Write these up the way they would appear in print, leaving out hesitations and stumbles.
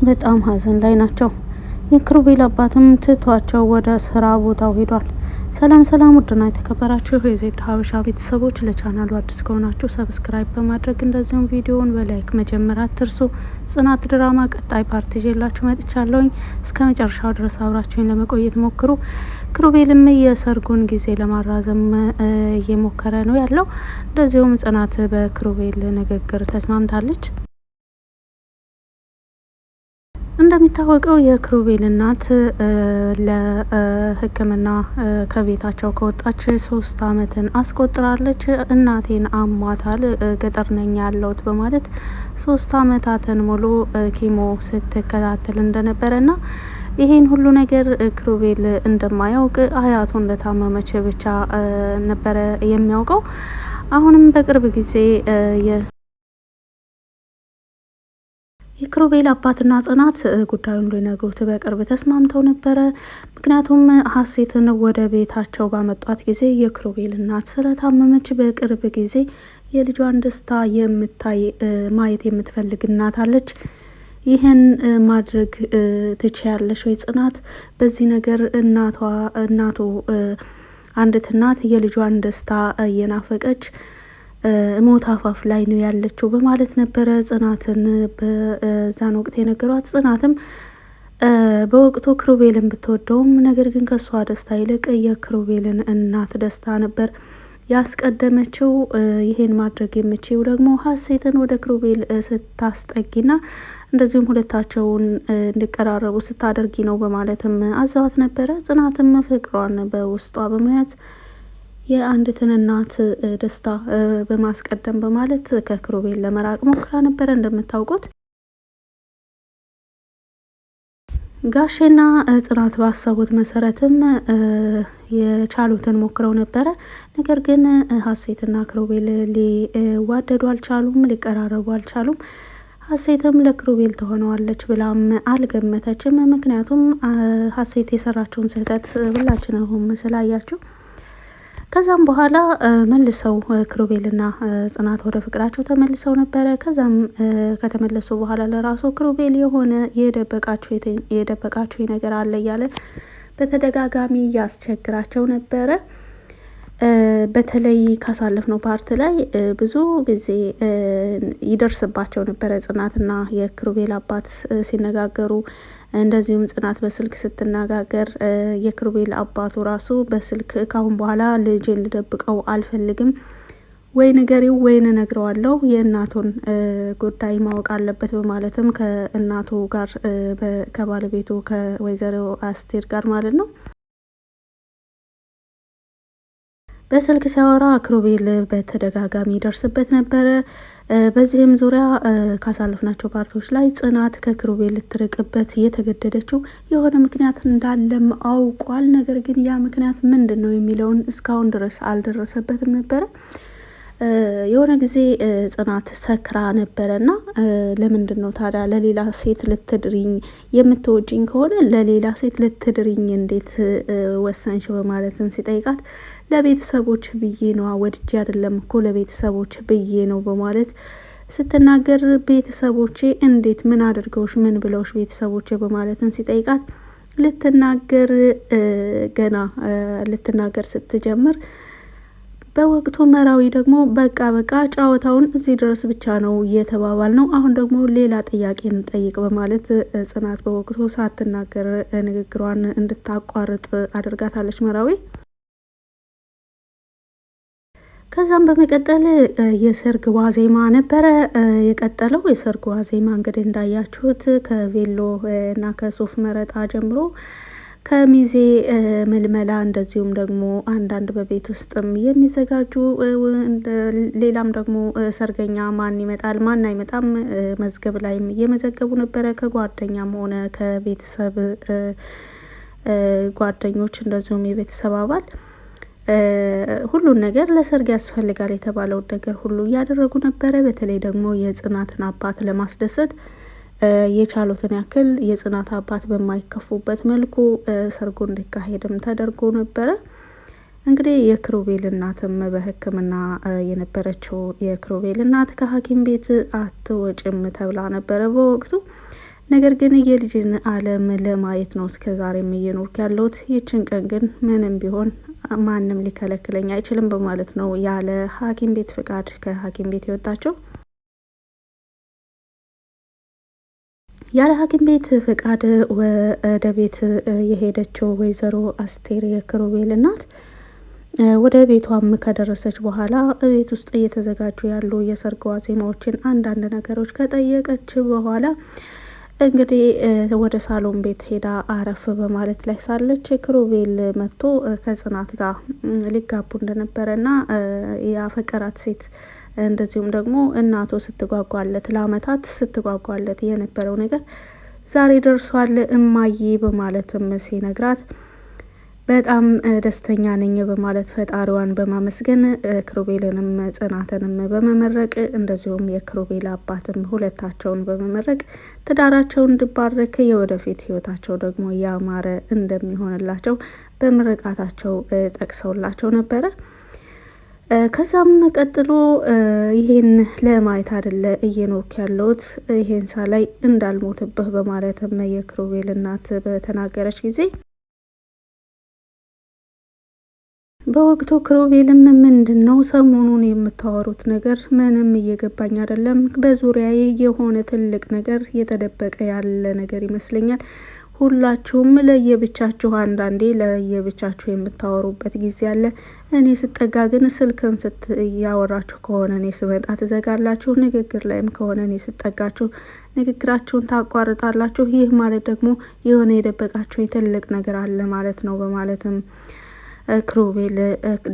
በጣም ሀዘን ላይ ናቸው። የክሩቤል አባትም ትቷቸው ወደ ስራ ቦታው ሄዷል። ሰላም ሰላም፣ ውድና የተከበራችሁ የዜድ ሀበሻ ቤተሰቦች ለቻናሉ አዲስ ከሆናችሁ ሰብስክራይብ በማድረግ እንደዚሁም ቪዲዮውን በላይክ መጀመር አትርሱ። ጽናት ድራማ ቀጣይ ፓርት ይዤላችሁ መጥቻለሁኝ። እስከ መጨረሻው ድረስ አብራችሁን ለመቆየት ሞክሩ። ክሩቤልም የሰርጉን ጊዜ ለማራዘም እየሞከረ ነው ያለው። እንደዚሁም ጽናት በክሩቤል ንግግር ተስማምታለች። እንደሚታወቀው የክሩቤል እናት ለሕክምና ከቤታቸው ከወጣች 3 አመትን አስቆጥራለች። እናቴን አሟታል፣ ገጠር ነኝ ያለሁት በማለት 3 አመታትን ሙሉ ኪሞ ስትከታተል እንደነበረና ይሄን ሁሉ ነገር ክሩቤል እንደማያውቅ አያቱ እንደታመመች ብቻ ነበረ የሚያውቀው። አሁንም በቅርብ ጊዜ የክሩቤል አባትና ጽናት ጉዳዩን ሊነግሩት በቅርብ ተስማምተው ነበረ። ምክንያቱም ሀሴትን ወደ ቤታቸው ባመጧት ጊዜ የክሩቤል እናት ስለታመመች በቅርብ ጊዜ የልጇን ደስታ ማየት የምትፈልግ እናት አለች። ይህን ማድረግ ትችያለሽ ወይ ጽናት? በዚህ ነገር እናቱ አንዲት እናት የልጇን ደስታ እየናፈቀች ሞት አፋፍ ላይ ነው ያለችው በማለት ነበረ ጽናትን በዛን ወቅት የነገሯት። ጽናትም በወቅቱ ክሩቤልን ብትወደውም ነገር ግን ከሷ ደስታ ይልቅ የክሩቤልን እናት ደስታ ነበር ያስቀደመችው። ይሄን ማድረግ የምችው ደግሞ ሀሴትን ወደ ክሩቤል ስታስጠጊና እንደዚሁም ሁለታቸውን እንዲቀራረቡ ስታደርጊ ነው በማለትም አዛዋት ነበረ። ጽናትም ፍቅሯን በውስጧ በመያዝ የአንዲትን እናት ደስታ በማስቀደም በማለት ከክሩቤል ለመራቅ ሞክራ ነበረ። እንደምታውቁት ጋሼና ጽናት ባሰቡት መሰረትም የቻሉትን ሞክረው ነበረ። ነገር ግን ሀሴትና ክሩቤል ሊዋደዱ አልቻሉም፣ ሊቀራረቡ አልቻሉም። ሀሴትም ለክሩቤል ትሆነዋለች ብላም አልገመተችም። ምክንያቱም ሀሴት የሰራችውን ስህተት ሁላችንም ስላያችሁ። ከዛም በኋላ መልሰው ክሩቤልና ጽናት ወደ ፍቅራቸው ተመልሰው ነበረ። ከዛም ከተመለሱ በኋላ ለራሱ ክሩቤል የሆነ የደበቃችሁ ነገር አለ እያለ በተደጋጋሚ ያስቸግራቸው ነበረ። በተለይ ካሳለፍነው ፓርት ላይ ብዙ ጊዜ ይደርስባቸው ነበረ ጽናትና የክሩቤል አባት ሲነጋገሩ። እንደዚሁም ጽናት በስልክ ስትነጋገር የክሩቤል አባቱ ራሱ በስልክ ካሁን በኋላ ልጄን ልደብቀው አልፈልግም፣ ወይ ንገሪው ወይ እነግረዋለሁ፣ የእናቱን ጉዳይ ማወቅ አለበት በማለትም ከእናቱ ጋር ከባለቤቱ ከወይዘሮ አስቴር ጋር ማለት ነው በስልክ ሲያወራ ክሩቤል በተደጋጋሚ ይደርስበት ነበረ። በዚህም ዙሪያ ካሳለፍናቸው ፓርቶች ላይ ጽናት ከክሩቤል ልትርቅበት እየተገደደችው የሆነ ምክንያት እንዳለም አውቋል። ነገር ግን ያ ምክንያት ምንድን ነው የሚለውን እስካሁን ድረስ አልደረሰበትም ነበረ። የሆነ ጊዜ ጽናት ሰክራ ነበረና ለምንድን ነው ታዲያ ለሌላ ሴት ልትድሪኝ? የምትወጂኝ ከሆነ ለሌላ ሴት ልትድሪኝ እንዴት ወሰንሽ? በማለትም ሲጠይቃት ለቤተሰቦች ብዬ ነው፣ ወድጄ አይደለም እኮ ለቤተሰቦች ብዬ ነው በማለት ስትናገር፣ ቤተሰቦቼ እንዴት ምን አድርገውሽ ምን ብለውሽ ቤተሰቦቼ በማለትም ሲጠይቃት ልትናገር ስትጀምር በወቅቱ መራዊ ደግሞ በቃ ጨዋታውን እዚህ ድረስ ብቻ ነው እየተባባል ነው፣ አሁን ደግሞ ሌላ ጥያቄ እንጠይቅ በማለት ጽናት በወቅቱ ሳትናገር ንግግሯን እንድታቋርጥ አድርጋታለች መራዊ። ከዛም በመቀጠል የሰርግ ዋዜማ ነበረ የቀጠለው። የሰርግ ዋዜማ እንግዲህ እንዳያችሁት ከቬሎ እና ከሱፍ መረጣ ጀምሮ ከሚዜ መልመላ እንደዚሁም ደግሞ አንዳንድ በቤት ውስጥም የሚዘጋጁ ሌላም ደግሞ ሰርገኛ ማን ይመጣል ማን አይመጣም መዝገብ ላይም እየመዘገቡ ነበረ። ከጓደኛም ሆነ ከቤተሰብ ጓደኞች እንደዚሁም የቤተሰብ አባል ሁሉን ነገር ለሰርግ ያስፈልጋል የተባለውን ነገር ሁሉ እያደረጉ ነበረ። በተለይ ደግሞ የጽናትን አባት ለማስደሰት የቻሉትን ያክል የጽናት አባት በማይከፉበት መልኩ ሰርጉ እንዲካሄድም ተደርጎ ነበረ። እንግዲህ የክሩቤል እናትም በሕክምና የነበረችው የክሩቤል እናት ከሐኪም ቤት አትወጭም ተብላ ነበረ በወቅቱ። ነገር ግን የልጅን ዓለም ለማየት ነው እስከ ዛሬም እየኖርኩ ያለሁት። ይችን ቀን ግን ምንም ቢሆን ማንም ሊከለክለኝ አይችልም በማለት ነው ያለ ሐኪም ቤት ፍቃድ ከሐኪም ቤት የወጣቸው። ያለ ሐኪም ቤት ፍቃድ ወደ ቤት የሄደችው ወይዘሮ አስቴር የክሩቤል እናት ወደ ቤቷም ከደረሰች በኋላ ቤት ውስጥ እየተዘጋጁ ያሉ የሰርግ ዋዜማዎችን አንዳንድ ነገሮች ከጠየቀች በኋላ እንግዲህ ወደ ሳሎን ቤት ሄዳ አረፍ በማለት ላይ ሳለች ክሩቤል መጥቶ ከጽናት ጋር ሊጋቡ እንደነበረና ያፈቀራት ሴት እንደዚሁም ደግሞ እናቱ ስትጓጓለት ለአመታት ስትጓጓለት የነበረው ነገር ዛሬ ደርሷል እማዬ በማለትም ሲነግራት በጣም ደስተኛ ነኝ በማለት ፈጣሪዋን በማመስገን ክሩቤልንም ጽናትንም በመመረቅ እንደዚሁም የክሩቤል አባትም ሁለታቸውን በመመረቅ ትዳራቸው እንዲባረክ የወደፊት ህይወታቸው ደግሞ ያማረ እንደሚሆንላቸው በምርቃታቸው ጠቅሰውላቸው ነበረ። ከዛም ቀጥሎ ይሄን ለማየት አይደለ እየኖርኩ ያለሁት ይሄን ሳላይ እንዳልሞትብህ በማለትም የክሩቤል እናት በተናገረች ጊዜ በወቅቱ ክሩቤልም ምንድን ነው ሰሞኑን የምታወሩት ነገር ምንም እየገባኝ አይደለም፣ በዙሪያዬ የሆነ ትልቅ ነገር የተደበቀ ያለ ነገር ይመስለኛል። ሁላችሁም ለየብቻችሁ አንዳንዴ ለየብቻችሁ የምታወሩበት ጊዜ አለ። እኔ ስጠጋ ግን ስልክም ያወራችሁ ከሆነ እኔ ስመጣ ትዘጋላችሁ፣ ንግግር ላይም ከሆነ እኔ ስጠጋችሁ ንግግራችሁን ታቋርጣላችሁ። ይህ ማለት ደግሞ የሆነ የደበቃችሁ ትልቅ ነገር አለ ማለት ነው በማለትም ክሩቤል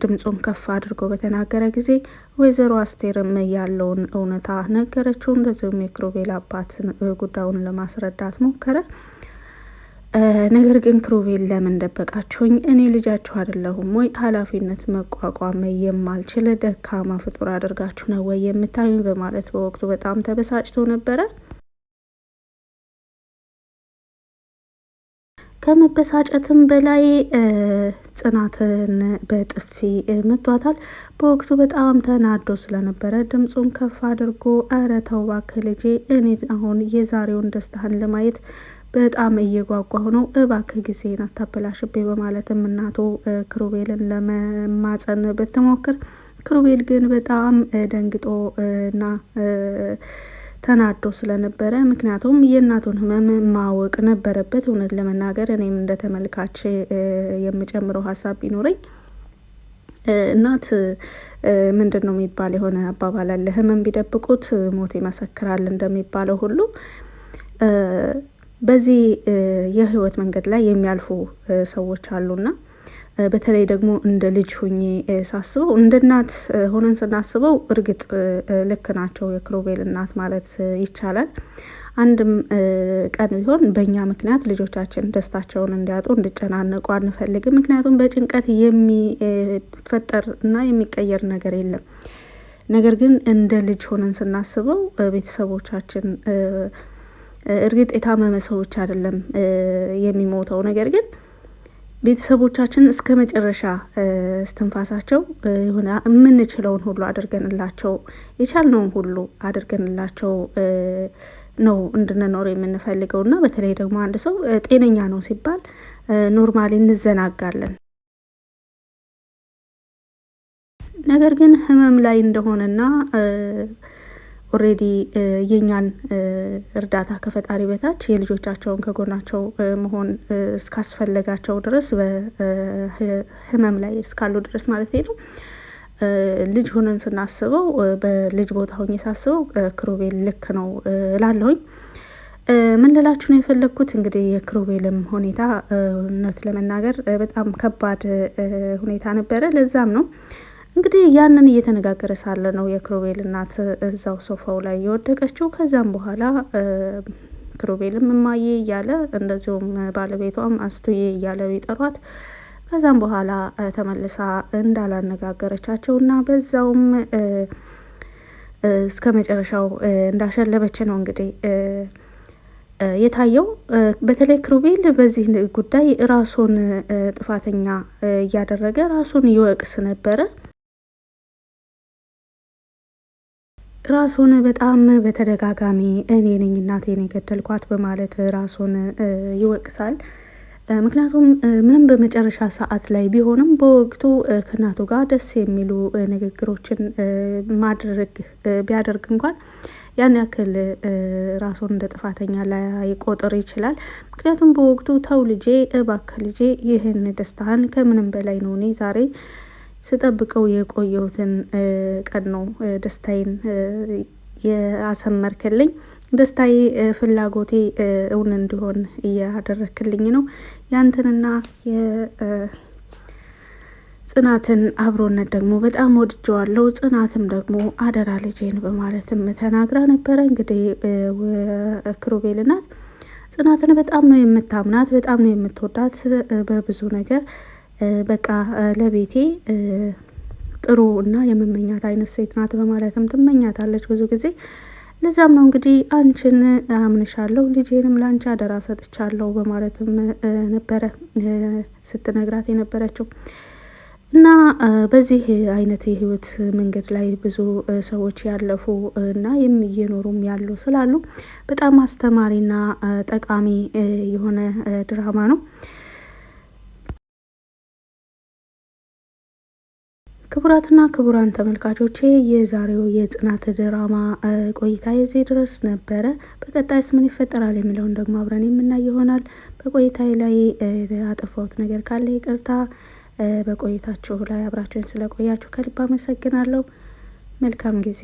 ድምፁን ከፍ አድርጎ በተናገረ ጊዜ ወይዘሮ አስቴርም ያለውን እውነታ ነገረችው። እንደዚሁም የክሩቤል አባትን ጉዳዩን ለማስረዳት ሞከረ። ነገር ግን ክሩቤል ለምን ደበቃችሁኝ? እኔ ልጃችሁ አይደለሁም ወይ? ኃላፊነት መቋቋም የማልችል ደካማ ፍጡር አድርጋችሁ ነው ወይ የምታዩኝ? በማለት በወቅቱ በጣም ተበሳጭቶ ነበረ። ከመበሳጨትም በላይ ጽናትን በጥፊ መቷታል። በወቅቱ በጣም ተናዶ ስለነበረ ድምፁን ከፍ አድርጎ ኧረ ተው እባክህ ልጄ፣ እኔ አሁን የዛሬውን ደስታህን ለማየት በጣም እየጓጓሁ ነው፣ እባክህ ጊዜን አታበላሽቤ በማለትም እናቱ ክሩቤልን ለመማፀን ብትሞክር ክሩቤል ግን በጣም ደንግጦ እና ተናዶ ስለነበረ ምክንያቱም የእናቱን ሕመም ማወቅ ነበረበት። እውነት ለመናገር እኔም እንደ ተመልካች የምጨምረው ሀሳብ ቢኖረኝ እናት ምንድን ነው የሚባል የሆነ አባባል አለ፣ ሕመም ቢደብቁት ሞት ይመሰክራል እንደሚባለው ሁሉ በዚህ የህይወት መንገድ ላይ የሚያልፉ ሰዎች አሉና በተለይ ደግሞ እንደ ልጅ ሁኜ ሳስበው እንደ እናት ሆነን ስናስበው እርግጥ ልክ ናቸው የክሩቤል እናት ማለት ይቻላል። አንድም ቀን ቢሆን በእኛ ምክንያት ልጆቻችን ደስታቸውን እንዲያጡ እንዲጨናነቁ አንፈልግም። ምክንያቱም በጭንቀት የሚፈጠር እና የሚቀየር ነገር የለም። ነገር ግን እንደ ልጅ ሆነን ስናስበው ቤተሰቦቻችን እርግጥ የታመመ ሰዎች አይደለም የሚሞተው፣ ነገር ግን ቤተሰቦቻችን እስከ መጨረሻ እስትንፋሳቸው የሆነ የምንችለውን ሁሉ አድርገንላቸው የቻልነውን ሁሉ አድርገንላቸው ነው እንድንኖር የምንፈልገው እና በተለይ ደግሞ አንድ ሰው ጤነኛ ነው ሲባል ኖርማሊ እንዘናጋለን። ነገር ግን ህመም ላይ እንደሆነና ኦሬዲ የኛን እርዳታ ከፈጣሪ በታች የልጆቻቸውን ከጎናቸው መሆን እስካስፈለጋቸው ድረስ በህመም ላይ እስካሉ ድረስ ማለት ነው ልጅ ሆነን ስናስበው በልጅ ቦታ ሆኜ ሳስበው ክሩቤል ልክ ነው እላለሁኝ። ምን ልላችሁ ነው የፈለግኩት እንግዲህ የክሩቤልም ሁኔታ እውነት ለመናገር በጣም ከባድ ሁኔታ ነበረ። ለዛም ነው እንግዲህ ያንን እየተነጋገረ ሳለ ነው የክሩቤል እናት እዛው ሶፋው ላይ የወደቀችው። ከዛም በኋላ ክሩቤልም እማዬ እያለ እንደዚሁም ባለቤቷም አስቱዬ እያለ ይጠሯት። ከዛም በኋላ ተመልሳ እንዳላነጋገረቻቸው እና በዛውም እስከ መጨረሻው እንዳሸለበች ነው እንግዲህ የታየው። በተለይ ክሩቤል በዚህ ጉዳይ ራሱን ጥፋተኛ እያደረገ ራሱን ይወቅስ ነበረ። ራሱን በጣም በተደጋጋሚ እኔ ነኝ እናቴን የገደልኳት በማለት ራሱን ይወቅሳል። ምክንያቱም ምንም በመጨረሻ ሰዓት ላይ ቢሆንም በወቅቱ ከእናቱ ጋር ደስ የሚሉ ንግግሮችን ማድረግ ቢያደርግ እንኳን ያን ያክል ራሱን እንደ ጥፋተኛ ላይቆጥር ይችላል። ምክንያቱም በወቅቱ ተው ልጄ፣ እባክህ ልጄ፣ ይህን ደስታህን ከምንም በላይ ነው እኔ ዛሬ ስጠብቀው የቆየሁትን ቀን ነው ደስታዬን ያሰመርክልኝ፣ ደስታዬ ፍላጎቴ እውን እንዲሆን እያደረክልኝ ነው። ያንተንና የጽናትን አብሮነት ደግሞ በጣም ወድጀዋለሁ። ጽናትም ደግሞ አደራ ልጄን በማለትም ተናግራ ነበረ። እንግዲህ ክሩቤል ናት ጽናትን በጣም ነው የምታምናት፣ በጣም ነው የምትወዳት በብዙ ነገር በቃ ለቤቴ ጥሩ እና የምመኛት አይነት ሴት ናት በማለትም ትመኛታለች ብዙ ጊዜ። ለዛም ነው እንግዲህ አንቺን አምንሻለሁ፣ ልጄንም ለአንቺ አደራ ሰጥቻለሁ በማለትም ነበረ ስትነግራት የነበረችው። እና በዚህ አይነት የህይወት መንገድ ላይ ብዙ ሰዎች ያለፉ እና እየኖሩም ያሉ ስላሉ በጣም አስተማሪና ጠቃሚ የሆነ ድራማ ነው። ክቡራትና ክቡራን ተመልካቾቼ የዛሬው የጽናት ድራማ ቆይታ የዚህ ድረስ ነበረ። በቀጣይስ ምን ይፈጠራል የሚለውን ደግሞ አብረን የምናይ ይሆናል። በቆይታዬ ላይ አጠፋሁት ነገር ካለ ይቅርታ። በቆይታችሁ ላይ አብራችሁን ስለቆያችሁ ከልብ አመሰግናለሁ። መልካም ጊዜ